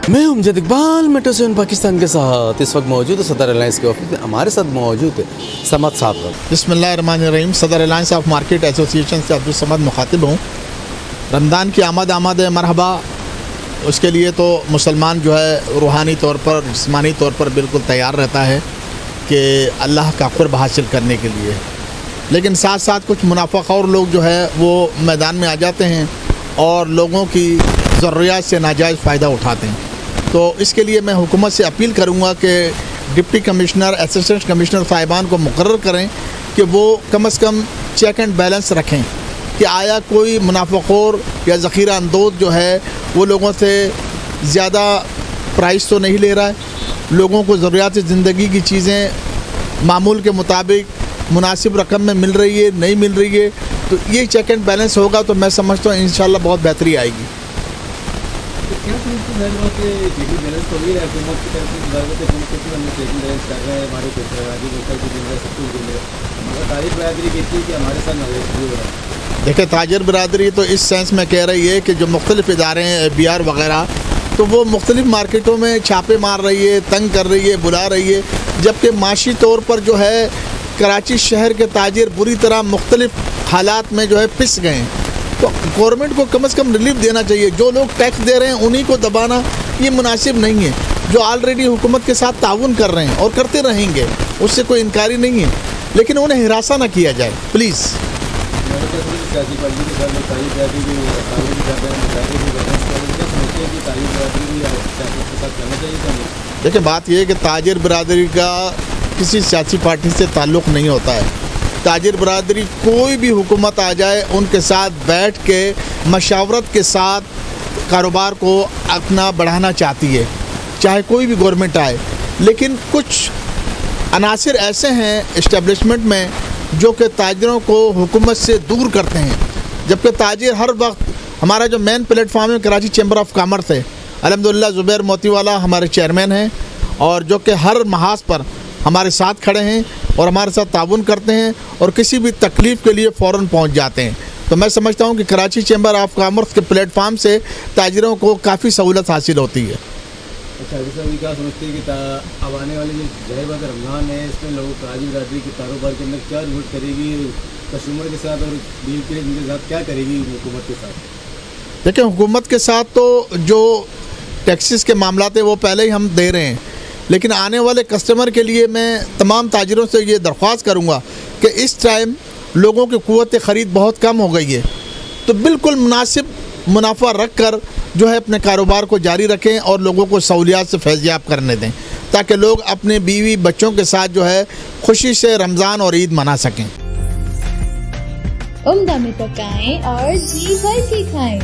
میں ہوں امجد Iqbal metro seven Pakistan کے ساتھ اس وقت موجود ہے صدر الائنس کے آفس میں. ہمارے ساتھ موجود ہے سمد صاحب. بسم اللہ الرحمن الرحیم. صدر الائنس آف مارکیٹ ایسوسی ایشن سے عبدالصمد مخاطب ہوں. رمضان کی آمد مرحبا. اس کے لیے تو مسلمان جو ہے روحانی طور پر جسمانی طور پر بالکل تیار رہتا ہے کہ اللہ کا قرب حاصل کرنے کے لیے، لیکن ساتھ ساتھ کچھ منافع خور لوگ جو ہے وہ میدان میں آ جاتے ہیں اور لوگوں کی ضروریات سے ناجائز فائدہ اٹھاتے ہیں. تو اس کے لیے میں حکومت سے اپیل کروں گا کہ ڈپٹی کمشنر اسسٹنٹ کمشنر صاحبان کو مقرر کریں کہ وہ کم از کم چیک اینڈ بیلنس رکھیں کہ آیا کوئی منافع خور یا ذخیرہ اندوز جو ہے وہ لوگوں سے زیادہ پرائس تو نہیں لے رہا ہے، لوگوں کو ضروریات زندگی کی چیزیں معمول کے مطابق مناسب رقم میں مل رہی ہے نہیں مل رہی ہے. تو یہ چیک اینڈ بیلنس ہوگا تو میں سمجھتا ہوں انشاءاللہ بہت بہتری آئے گی. دیکھیں تاجر برادری تو اس سینس میں کہہ رہی ہے کہ جو مختلف ادارے ہیں BR وغیرہ تو وہ مختلف مارکیٹوں میں چھاپے مار رہی ہے، تنگ کر رہی ہے، بلا رہی ہے، جبکہ معاشی طور پر جو ہے کراچی شہر کے تاجر بری طرح مختلف حالات میں جو ہے پس گئے ہیں. تو گورنمنٹ کو کم از کم ریلیف دینا چاہیے. جو لوگ ٹیکس دے رہے ہیں انہی کو دبانا یہ مناسب نہیں ہے. جو آلریڈی حکومت کے ساتھ تعاون کر رہے ہیں اور کرتے رہیں گے اس سے کوئی انکاری نہیں ہے، لیکن انہیں ہراساں نہ کیا جائے پلیز. دیکھیں بات یہ ہے کہ تاجر برادری کا کسی سیاسی پارٹی سے تعلق نہیں ہوتا ہے. تاجر برادری کوئی بھی حکومت آ جائے ان کے ساتھ بیٹھ کے مشاورت کے ساتھ کاروبار کو اپنا بڑھانا چاہتی ہے، چاہے کوئی بھی گورنمنٹ آئے. لیکن کچھ عناصر ایسے ہیں اسٹیبلشمنٹ میں جو کہ تاجروں کو حکومت سے دور کرتے ہیں، جبکہ تاجر ہر وقت ہمارا جو مین پلیٹ فارم ہے کراچی چیمبر آف کامرس ہے. الحمدللہ زبیر موتی والا ہمارے چیئرمین ہیں اور جو کہ ہر محاذ پر ہمارے ساتھ کھڑے ہیں اور ہمارے ساتھ تعاون کرتے ہیں اور کسی بھی تکلیف کے لیے فوراً پہنچ جاتے ہیں. تو میں سمجھتا ہوں کہ کراچی چیمبر آف کامرس کے پلیٹ فارم سے تاجروں کو کافی سہولت حاصل ہوتی ہے. اچھا ابھی کیا سمجھتے ہیں کہ اب آنے والی جو ظاہر بات رمضان ہے اس میں لوگوں تاجر برادری کے کاروبار کے اندر کیا رول کرے گی کسٹمر کے ساتھ اور ڈیل کے ساتھ کیا کرے گی حکومت کے ساتھ؟ دیکھیں حکومت کے ساتھ تو جو ٹیکسز کے معاملات ہیں وہ پہلے ہی ہم دے رہے ہیں، لیکن آنے والے کسٹمر کے لیے میں تمام تاجروں سے یہ درخواست کروں گا کہ اس ٹائم لوگوں کی قوت خرید بہت کم ہو گئی ہے، تو بالکل مناسب منافع رکھ کر جو ہے اپنے کاروبار کو جاری رکھیں اور لوگوں کو سہولیات سے فیضیاب کرنے دیں تاکہ لوگ اپنے بیوی بچوں کے ساتھ جو ہے خوشی سے رمضان اور عید منا سکیں. عمدہ میں پکائیں اور جی بھر کے کھائیں.